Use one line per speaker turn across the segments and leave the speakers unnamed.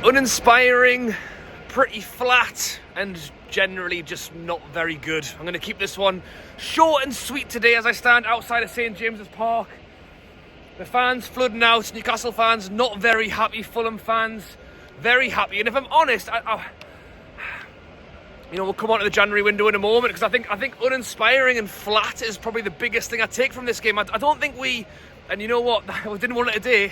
Uninspiring, pretty flat, and generally just not very good. I'm going to keep this one short and sweet today as I stand outside of St James's Park. The fans flooding out, Newcastle fans not very happy, Fulham fans very happy. And if I'm honest, we'll come on to the January window in a moment, because I think uninspiring and flat is probably the biggest thing I take from this game. I don't think and you know what, we didn't want it today,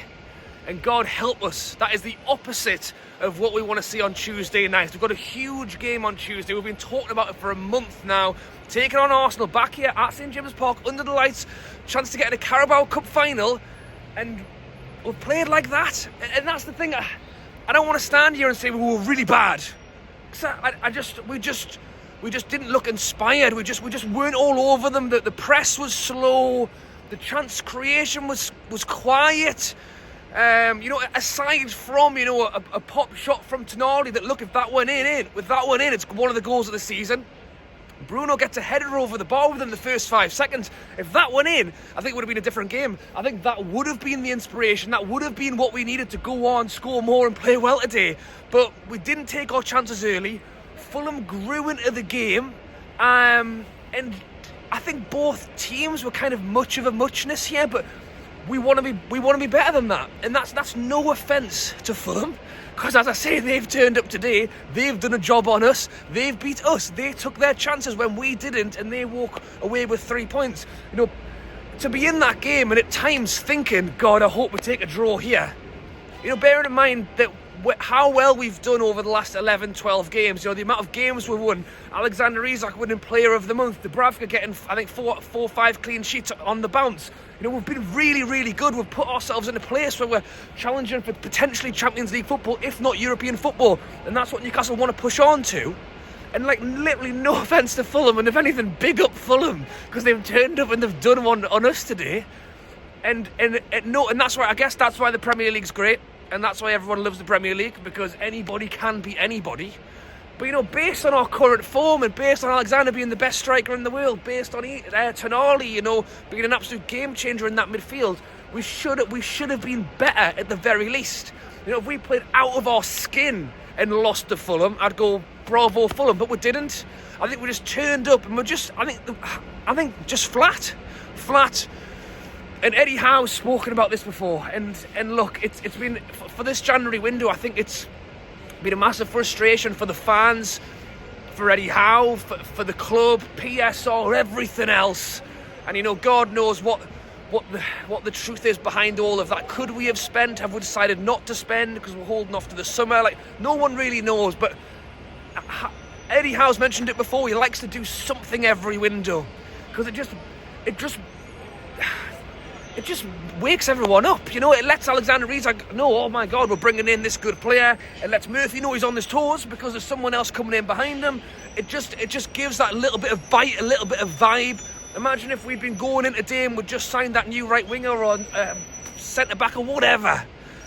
and God help us, that is the opposite of what we want to see on Tuesday night. We've got a huge game on Tuesday. We've been talking about it for a month now. Taking on Arsenal back here at St James's Park under the lights, chance to get in a Carabao Cup final, and we've played like that. And that's the thing. I don't want to stand here and say we were really bad, because we just didn't look inspired. We just weren't all over them. The press was slow. The chance creation was quiet. Aside from a pop shot from Tonali that, look, if that went in, it's one of the goals of the season. Bruno gets a header over the bar within the first 5 seconds. If that went in, I think it would have been a different game. I think that would have been the inspiration. That would have been what we needed to go on, score more and play well today. But we didn't take our chances early. Fulham grew into the game. And I think both teams were kind of much of a muchness here, but we want to be better than that. And that's no offence to Fulham, because as I say, they've turned up today, they've done a job on us, they've beat us, they took their chances when we didn't, and they walk away with 3 points. To be in that game and at times thinking, God, I hope we take a draw here. Bearing in mind that how well we've done over the last 11, 12 games, the amount of games we've won, Alexander Isak winning Player of the Month, Dubravka getting, I think, 4 or 5 clean sheets on the bounce. We've been really, really good. We've put ourselves in a place where we're challenging for potentially Champions League football, if not European football. And that's what Newcastle want to push on to. And literally no offence to Fulham, and if anything, big up Fulham, because they've turned up and they've done one on us today. And that's why, I guess that's why the Premier League's great. And that's why everyone loves the Premier League, because anybody can beat anybody. But, based on our current form and based on Alexander being the best striker in the world, based on Tonali, being an absolute game changer in that midfield, we should have been better at the very least. If we played out of our skin and lost to Fulham, I'd go bravo Fulham, but we didn't. I think we just turned up and I think just flat. And Eddie Howe's spoken about this before, and look, it's been, for this January window, I think it's been a massive frustration for the fans, for Eddie Howe, for the club, PSR, everything else. And God knows what the truth is behind all of that. Could we have spent? Have we decided not to spend because we're holding off to the summer? No one really knows, but Eddie Howe's mentioned it before. He likes to do something every window, because it just wakes everyone up. It lets Alexander Isak know, oh my God, we're bringing in this good player. It lets Murphy know he's on his toes because there's someone else coming in behind him. It just gives that little bit of bite, a little bit of vibe. Imagine if we'd been going in today and we'd just signed that new right winger or centre back or whatever.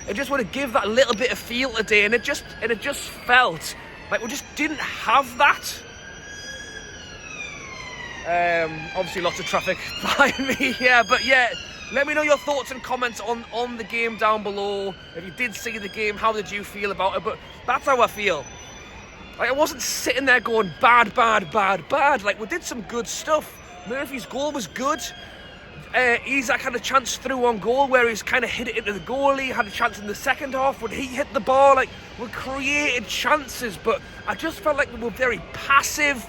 It just would have give that little bit of feel today, and it just felt like we just didn't have that. Obviously lots of traffic behind me here, but yeah. Let me know your thoughts and comments on the game down below. If you did see the game, how did you feel about it? But that's how I feel. I wasn't sitting there going bad. We did some good stuff. Murphy's goal was good. Isak had a chance through on goal where he's kind of hit it into the goalie. Had a chance in the second half when he hit the bar. We created chances, but I just felt like we were very passive.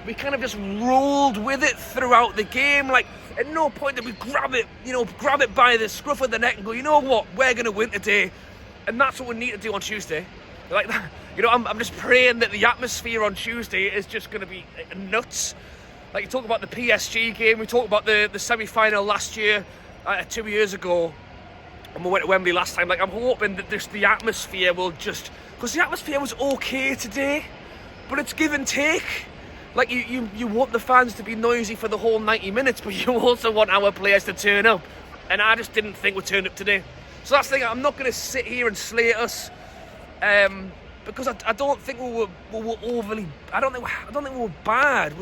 We kind of just rolled with it throughout the game. At no point did we grab it by the scruff of the neck and go, you know what, we're going to win today. And that's what we need to do on Tuesday. I'm just praying that the atmosphere on Tuesday is just going to be nuts. You talk about the PSG game, we talked about the semi-final last year, 2 years ago, and we went to Wembley last time. I'm hoping that the atmosphere will just, because the atmosphere was okay today, but it's give and take. You want the fans to be noisy for the whole 90 minutes, but you also want our players to turn up. And I just didn't think we turned up today. So that's the thing. I'm not going to sit here and slate us, because I don't think we were overly. I don't think we were bad.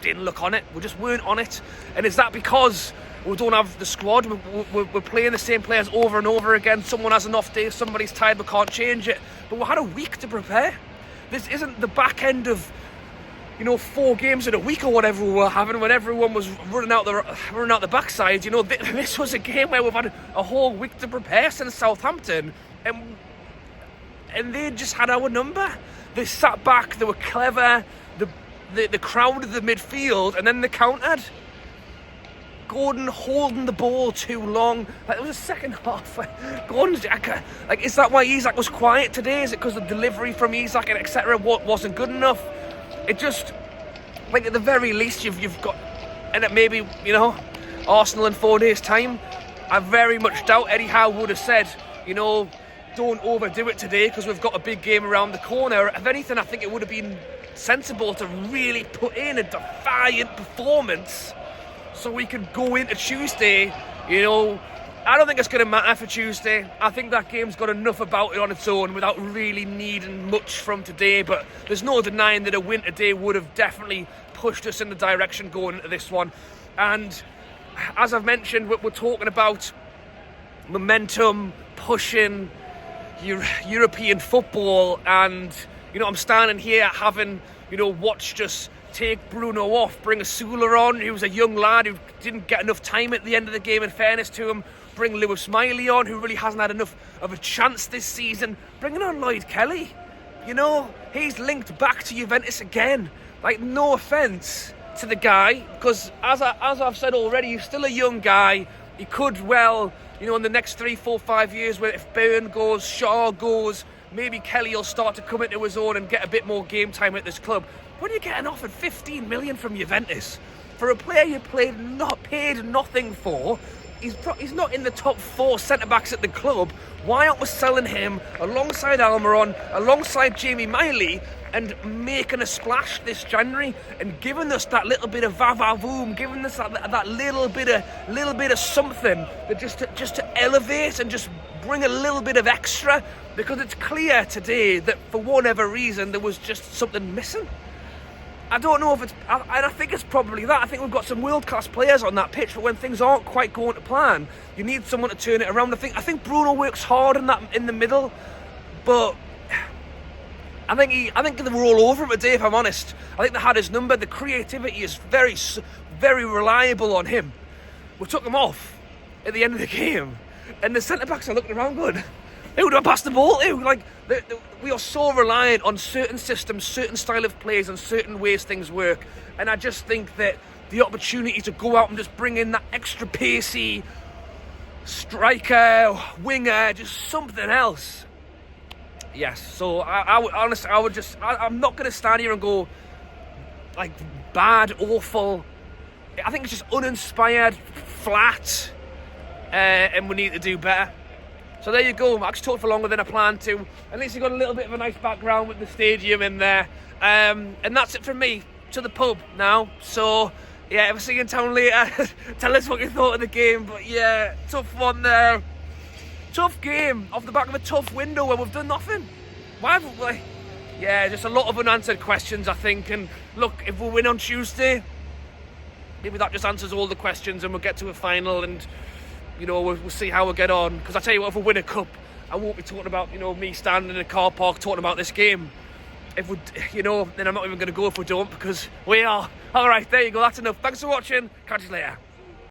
didn't look on it. We just weren't on it. And is that because we don't have the squad? We're playing the same players over and over again. Someone has an off day, somebody's tired, we can't change it. But we had a week to prepare. This isn't the back end of 4 games in a week or whatever we were having when everyone was running out the backside. This was a game where we've had a whole week to prepare since Southampton, and they just had our number. They sat back, they were clever, the crowded the midfield, and then they countered. Gordon holding the ball too long. It was a second half. Gordon's is that why Isak was quiet today? Is it because the delivery from Isak and etc. wasn't good enough? It just, at the very least, you've got, and it maybe, Arsenal in 4 days' time, I very much doubt Eddie Howe would have said, don't overdo it today because we've got a big game around the corner. If anything, I think it would have been sensible to really put in a defiant performance so we could go into Tuesday, I don't think it's going to matter for Tuesday. I think that game's got enough about it on its own without really needing much from today. But there's no denying that a win today would have definitely pushed us in the direction going into this one. And as I've mentioned, we're talking about momentum, pushing European football. And, I'm standing here having, watched us take Bruno off, bring Asula on, who was a young lad who didn't get enough time at the end of the game, in fairness to him. Bring Lewis Miley on, who really hasn't had enough of a chance this season. Bringing on Lloyd Kelly. He's linked back to Juventus again. No offence to the guy, because as I've said already, he's still a young guy. He could well, in the next 3, 4, 5 years, where if Byrne goes, Shaw goes, maybe Kelly will start to come into his own and get a bit more game time at this club. When you're getting offered 15 million from Juventus for a player you paid nothing for, he's not in the top 4 centre-backs at the club. Why aren't we selling him alongside Almiron, alongside Jamie Miley, and making a splash this January and giving us that little bit of va-va-voom, giving us that little bit of something that just to elevate and just bring a little bit of extra, because it's clear today that for whatever reason there was just something missing. I don't know if it's, and I think it's probably that. I think we've got some world-class players on that pitch, but when things aren't quite going to plan, you need someone to turn it around. I think Bruno works hard in the middle, but I think they were all over him today, if I'm honest. I think they had his number. The creativity is very, very reliable on him. We took him off at the end of the game, and the centre-backs are looking around good. Who do I pass the ball to? We are so reliant on certain systems, certain style of plays, and certain ways things work. And I just think that the opportunity to go out and just bring in that extra pacey striker, winger, just something else. Yes. So I'm not going to stand here and go bad, awful. I think it's just uninspired, flat, and we need to do better. So there you go. I actually talked for longer than I planned to. At least you got a little bit of a nice background with the stadium in there. And that's it from me. To the pub now. So, yeah, if I see you in town later, tell us what you thought of the game. But yeah, tough one there. Tough game off the back of a tough window where we've done nothing. Why haven't we? Yeah, just a lot of unanswered questions, I think. And look, if we win on Tuesday, maybe that just answers all the questions and we'll get to a final and we'll see how we get on. Because I tell you what, if we win a cup, I won't be talking about, me standing in a car park talking about this game. If we, then I'm not even going to go if we don't, because we are. All right, there you go. That's enough. Thanks for watching. Catch you later.